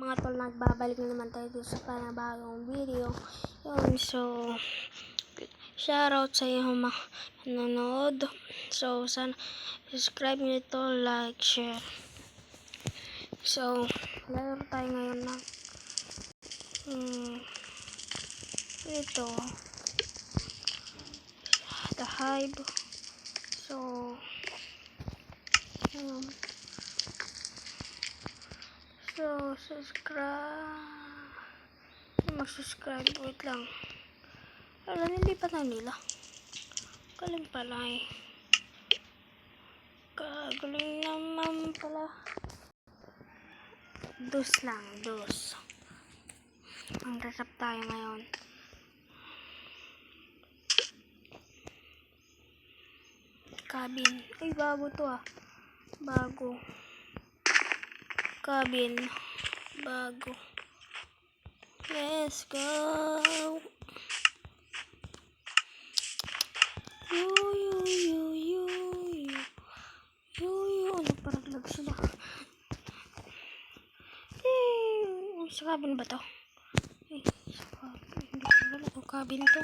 mga tol, nagbabalik na naman tayo dito sa panibagong video. Yun, so shoutout sa iyo nanonood. So sana subscribe nyo ito, like, share. So laro tayo ngayon ng ito, The Hive. So mag-subscribe. Wait lang. Wala, nilipat na nila. Galing pala eh. Galing naman pala. Dos lang. Ang rasap tayo ngayon. Cabin. Ay, bago to ah. Bago. Cabin. Bago. Let's go. Ano, parang lag sila. Sa cabin ba to? Sa cabin. Hindi ko alam kung cabin to.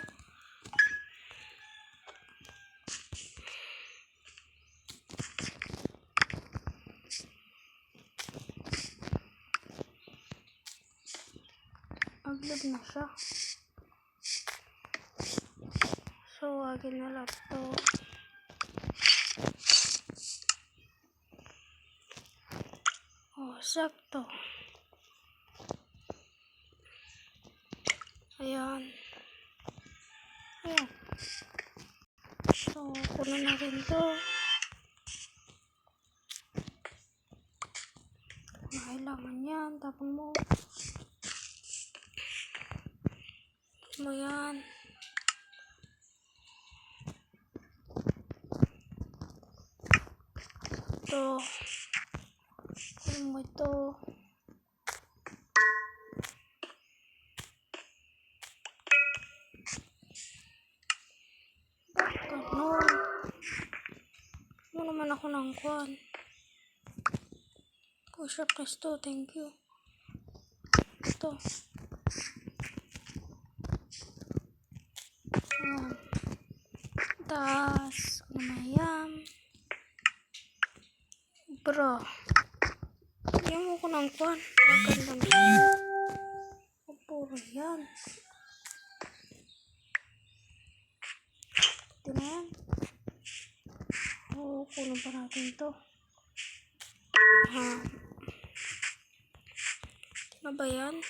Aglag na siya. So, agin na lang to. Oh, sakto. Ayan. So, puno na rin to. Kailangan yan. Tapang mo. Yan. Ito. Kunin mo ito. Ganon. Ano naman ako ng kwan. Push up test to. Thank you. Ito. Ayan. Taas. Kumayam. Bro. Yan mo ko ng kwan. Maganda na. Puro yan. Ito na yan. Oo, kunin pa natin ito. Ano ba yan?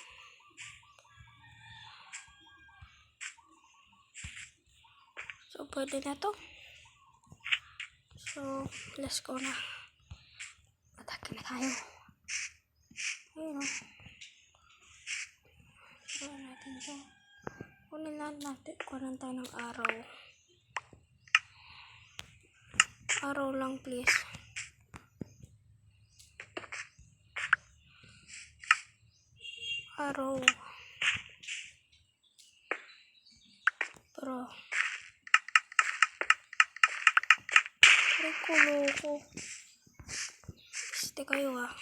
So, pwede na to. So, let's go na. Atake na tayo. Ayun o. So, natin ito. Kunin lang natin. Kunin tayo ng araw. Araw lang, please. Araw. Bro. Ay, kulo ko. Siste kayo ah.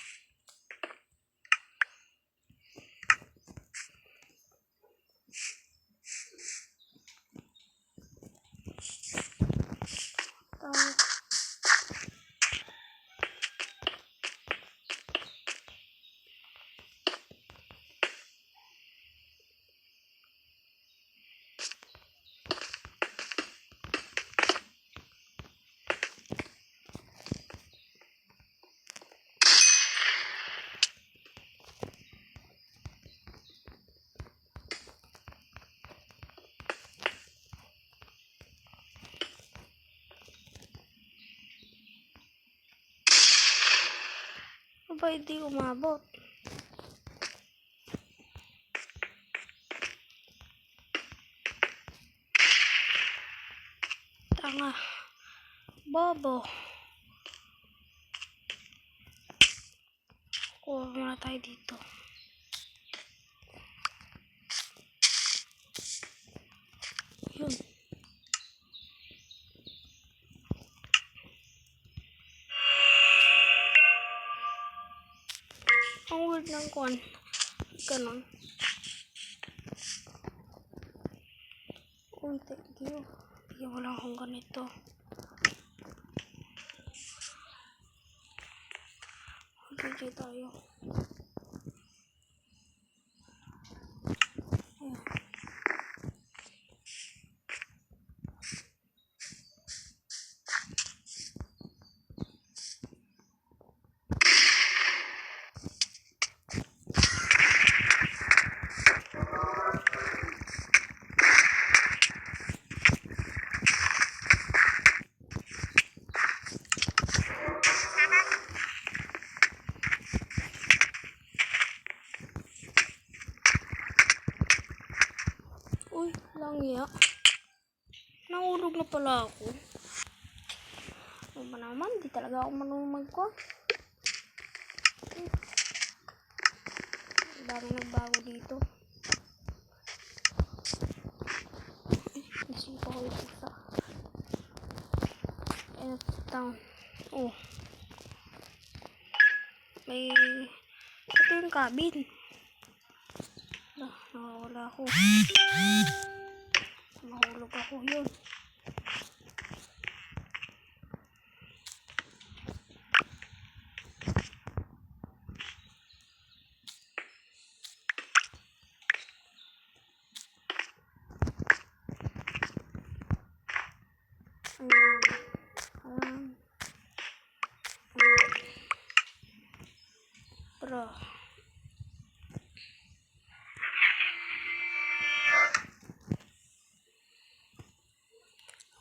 Ba, hindi umabot. Tanga. Bobo. Kuha muna tayo dito. Yun. Ang weird ng kwan. Ganon. Uy, thank you. Bigyan mo lang akong ganito. Okay tayo. Ayan. Uy, langya. Nahulog na pala ako. Ano ba naman? Di talaga ako marunong mag-con. Ang dami nagbago dito. Nasipa ko yung isa. Ayan, town. Oh. May... Ito yung cabin. Nawawala ako. Mahulog ako yun. Ayan. Bro.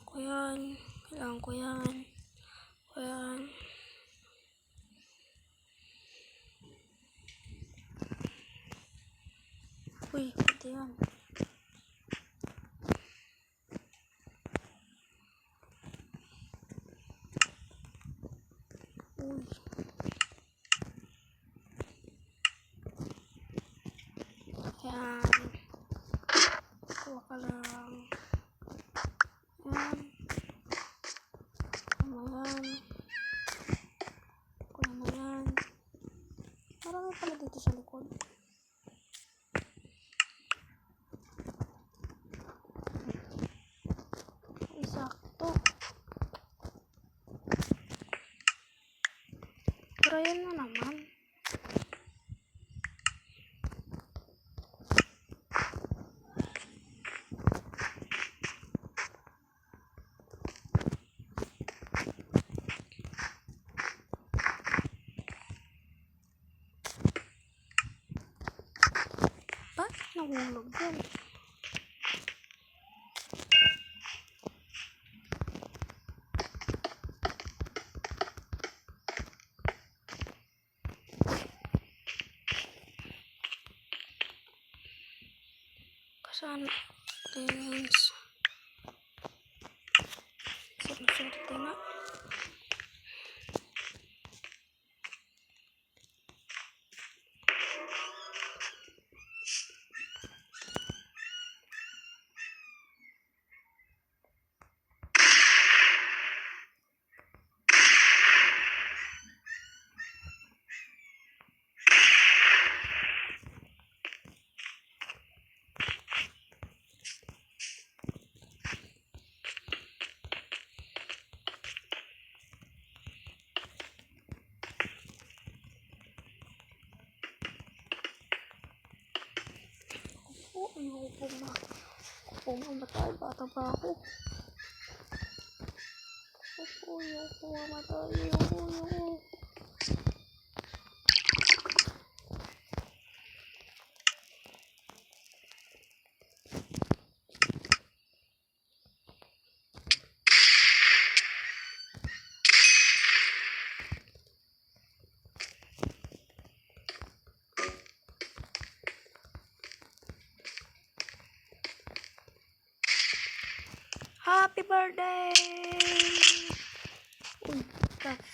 Ako yan. Kailangan ko yan. Ayan. Uy, pati yan. Uy. Ayan. Kuha ka lang. Ayan. Ayan. Kuha mo yan. Marami pala dito sa likod. Sakto. Pero yan na naman. Bakit nahulog yan? Kasana things. Swerte nga. Ayoko mamatay. Bata pa ako. Ayoko mamatay. Ayoko. Happy birthday! Uy, catch.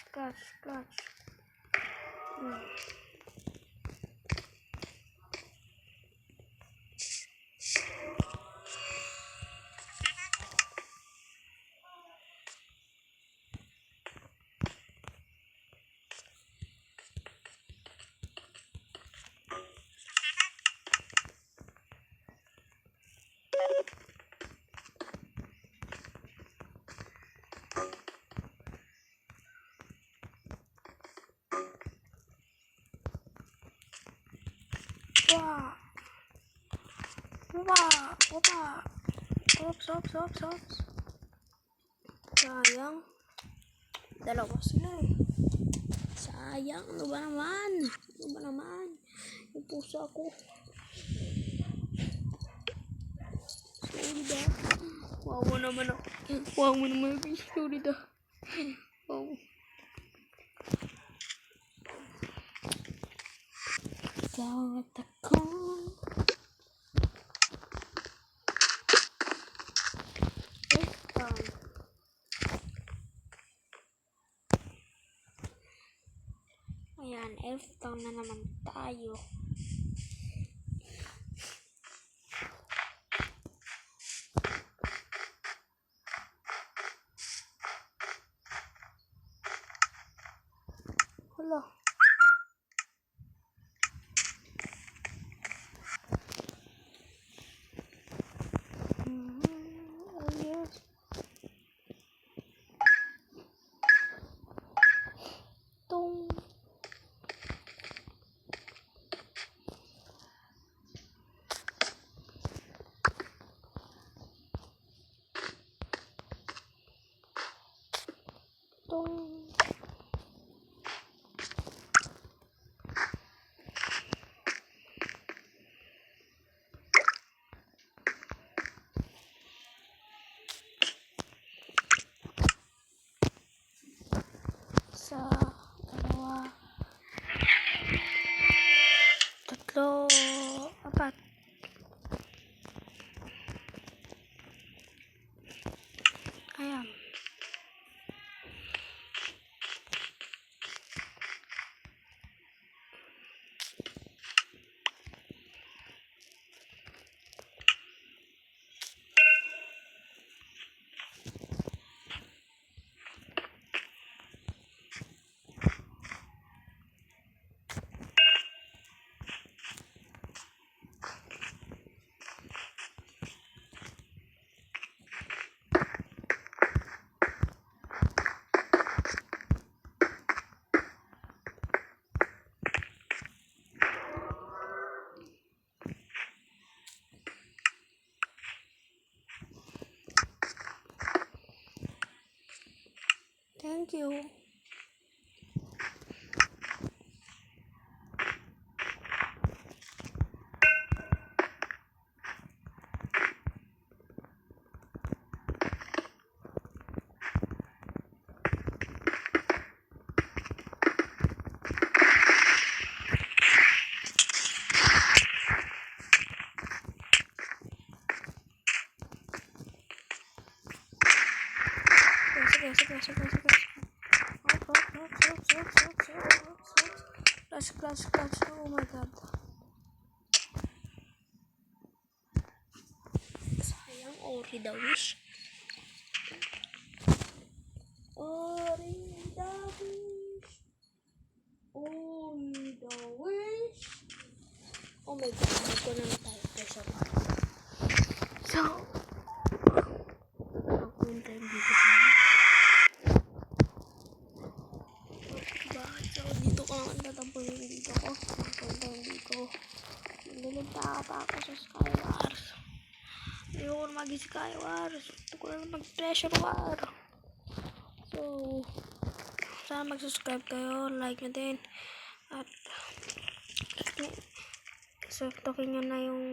Wah. Wah. Wah. Ops. Sayang. Dalawa sila eh. Sayang. Ano ba naman? Yung pusa ko. Sorry dah. Wow naman ako. Sorry dah. Wow. Gawat ako. Ayan, elf town na naman tayo. Hala. Oh yes. Tung. Isa, dalawa, tatlo, apat. Ayan. Thank you. Sige. Clutch. Oh my god. Sayang, Ori the Wish. Oh my god, magkunan na tayo. So, magkunan tayo dito. So, dito ko naman tatapunin dito ko. Magkunan dito. Nililita pa ako sa Skywars. Ayoko na mag-Skywars. Gusto ko na mag-Treasure War. So, sana mag-subscribe kayo. Like nyo din. At, suntukin nyo na yung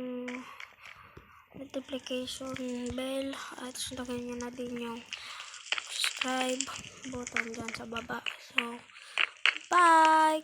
notification bell at suntukin nyo na din yung subscribe button dyan sa baba. So, goodbye!